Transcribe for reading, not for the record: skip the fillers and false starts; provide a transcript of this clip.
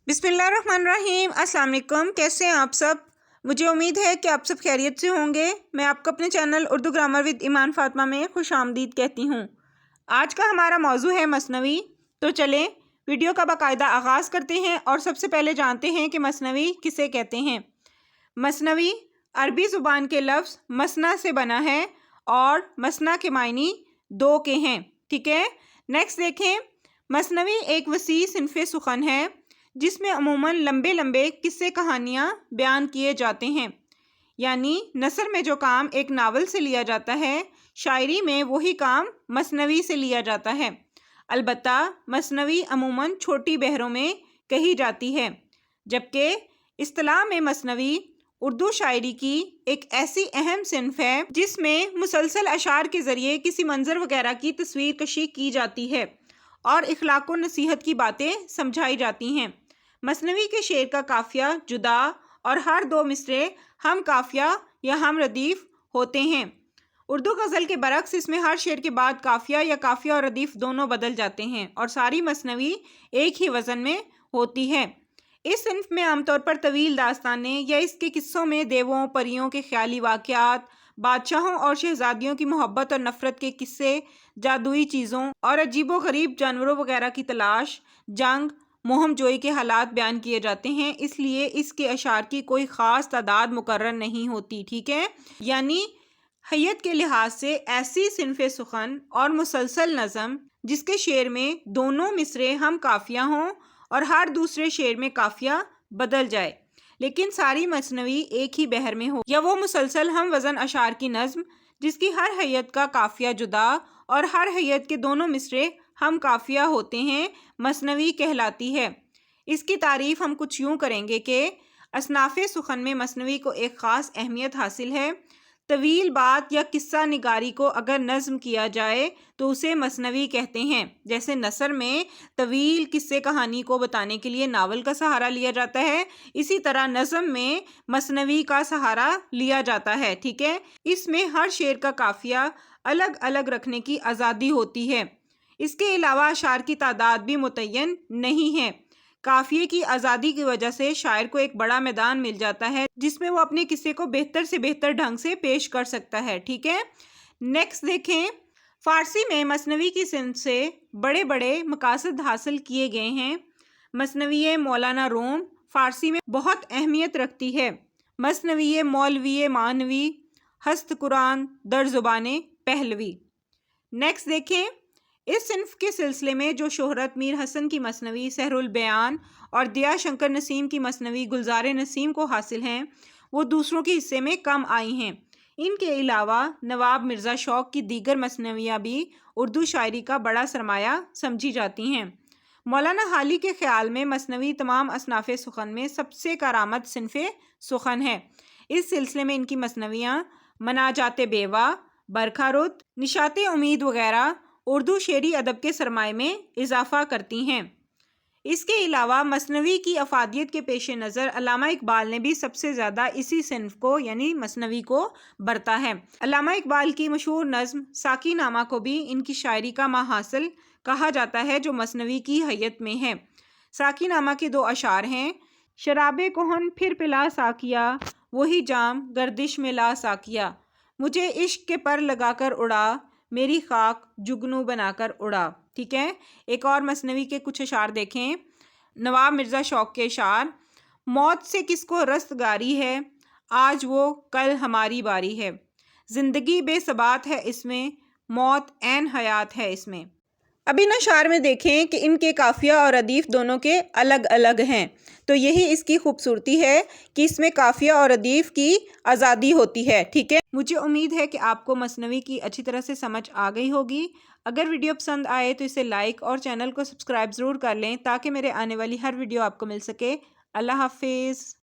बिस्मिल्लाहिर्रहमानिर्रहीम। अस्सलाम वालेकुम। कैसे हैं आप सब? मुझे उम्मीद है कि आप सब खैरियत से होंगे। मैं आपको अपने चैनल उर्दू ग्रामर विद ईमान फातिमा में खुश आमदीद कहती हूँ। आज का हमारा मौजू है मसनवी। तो चलें वीडियो का बाकायदा आगाज़ करते हैं और सबसे पहले जानते हैं कि मसनवी किसे कहते हैं। मसनवी अरबी ज़ुबान के लफ्ज़ मसना से बना है और मसना के मायनी दो के हैं। ठीक है, नेक्स्ट देखें। मसनवी एक वसी सिनफ़े सुखन है जिसमें अमूमन लंबे लंबे किस्से कहानियाँ बयान किए जाते हैं। यानी नसर में जो काम एक नावल से लिया जाता है, शायरी में वही काम मसनवी से लिया जाता है। अलबत्ता मसनवी अमूमन छोटी बहरों में कही जाती है, जबकि इस्तिलाह में मसनवी उर्दू शायरी की एक ऐसी अहम सिन्फ है जिसमें मुसलसल अशार के ज़रिए किसी मंजर वगैरह की तस्वीर कशी की जाती है और इखलाक व नसीहत की बातें समझाई जाती हैं। मसनवी के शेर का काफ़िया जुदा और हर दो मिसरे हम काफ़िया या हम रदीफ़ होते हैं। उर्दू गज़ल के बरक्स इसमें हर शेर के बाद काफ़िया या काफ़िया और रदीफ़ दोनों बदल जाते हैं और सारी मसनवी एक ही वज़न में होती है। इस सिन्फ में आमतौर पर तवील दास्तानें या इसके किस्सों में देवों परियों के ख्याली वाक़यात, बादशाहों और शहज़ादियों की मोहब्बत और नफ़रत के किस्से, जादुई चीज़ों और अजीबो गरीब जानवरों वगैरह की तलाश, जंग मोहम जोई के हालात बयान किए जाते हैं। इसलिए इसके अशार की कोई ख़ास तादाद मुकर्रर नहीं होती। ठीक है, यानी हैयत के लिहाज से ऐसी सिन्फ़े सुखन और मुसलसल नज़म जिसके शेर में दोनों मिसरे हम काफ़िया हों और हर दूसरे शेर में काफ़िया बदल जाए, लेकिन सारी मसनवी एक ही बहर में हो, या वो मुसलसल हम वज़न अशार की नज़म जिसकी हर हैयत का काफ़िया जुदा और हर हैयत के दोनों मिसरे हम काफ़िया होते हैं, मसनवी कहलाती है। इसकी तारीफ़ हम कुछ यूँ करेंगे कि असनाफ़े सुखन में मसनवी को एक ख़ास अहमियत हासिल है। तवील बात या किस्सा निगारी को अगर नज़म किया जाए तो उसे मसनवी कहते हैं। जैसे नसर में तवील किस्से कहानी को बताने के लिए नावल का सहारा लिया जाता है, इसी तरह नज़म में मसनवी का सहारा लिया जाता है। ठीक है, इसमें हर शेर का काफ़िया अलग अलग रखने की आज़ादी होती है। इसके अलावा अशार की तादाद भी मुतय्यन नहीं है। काफ़िए की आज़ादी की वजह से शायर को एक बड़ा मैदान मिल जाता है जिसमें वो अपने किस्से को बेहतर से बेहतर ढंग से पेश कर सकता है। ठीक है, नेक्स्ट देखें। फ़ारसी में मसनवी की सिन्फ से बड़े बड़े मकासद हासिल किए गए हैं। मसनवी मौलाना रूम फ़ारसी में बहुत अहमियत रखती है। मसनवी मौलवी मानवी हस्त कुरान दर ज़ुबान पहलवी। नेक्स्ट देखें। इस सिन्फ के सिलसिले में जो शोहरत मीर हसन की मसनवी सहरुल बयान और दिया शंकर नसीम की मसनवी गुलजार नसीम को हासिल हैं, वो दूसरों के हिस्से में कम आई हैं। इनके अलावा नवाब मिर्ज़ा शौक़ की दीगर मसनवियाँ भी उर्दू शायरी का बड़ा सरमाया समझी जाती हैं। मौलाना हाली के ख़्याल में मसनवी तमाम असनाफ़े सुखन में सबसे कारामद सिन्फ़े सुखन है। इस सिलसिले में इनकी मसनवियाँ मनाजात बेवा, बरखा रुत, निशात उम्मीद वगैरह उर्दू शेरी अदब के सरमाए में इजाफ़ा करती हैं। इसके अलावा मसनवी की अफादियत के पेश नज़र अल्लामा इकबाल ने भी सबसे ज़्यादा इसी सिन्फ को यानी मसनवी को बरता है। अल्लामा इकबाल की मशहूर नज़्म साकी नामा को भी इनकी शायरी का माहासिल कहा जाता है, जो मसनवी की हैयत में है। साकी नामा के दो अशार हैं। शराबे कोहन फिर पिला साकिया, वही जाम गर्दिश में ला साकिया, मुझे इश्क के पर लगाकर उड़ा, मेरी खाक जुगनू बनाकर उड़ा। ठीक है, एक और मसनवी के कुछ अशार देखें। नवाब मिर्ज़ा शौक़ के अशार। मौत से किसको रस्तगारी है, आज वो कल हमारी बारी है, ज़िंदगी बेसबात है इसमें, मौत ऐन हयात है इसमें। अब इन अशार में देखें कि इनके काफ़िया और रदीफ़ दोनों के अलग अलग हैं। तो यही इसकी खूबसूरती है कि इसमें काफ़िया और रदीफ़ की आज़ादी होती है। ठीक है, मुझे उम्मीद है कि आपको मसनवी की अच्छी तरह से समझ आ गई होगी। अगर वीडियो पसंद आए तो इसे लाइक और चैनल को सब्सक्राइब ज़रूर कर लें ताकि मेरे आने वाली हर वीडियो आपको मिल सके। अल्लाह हाफिज़।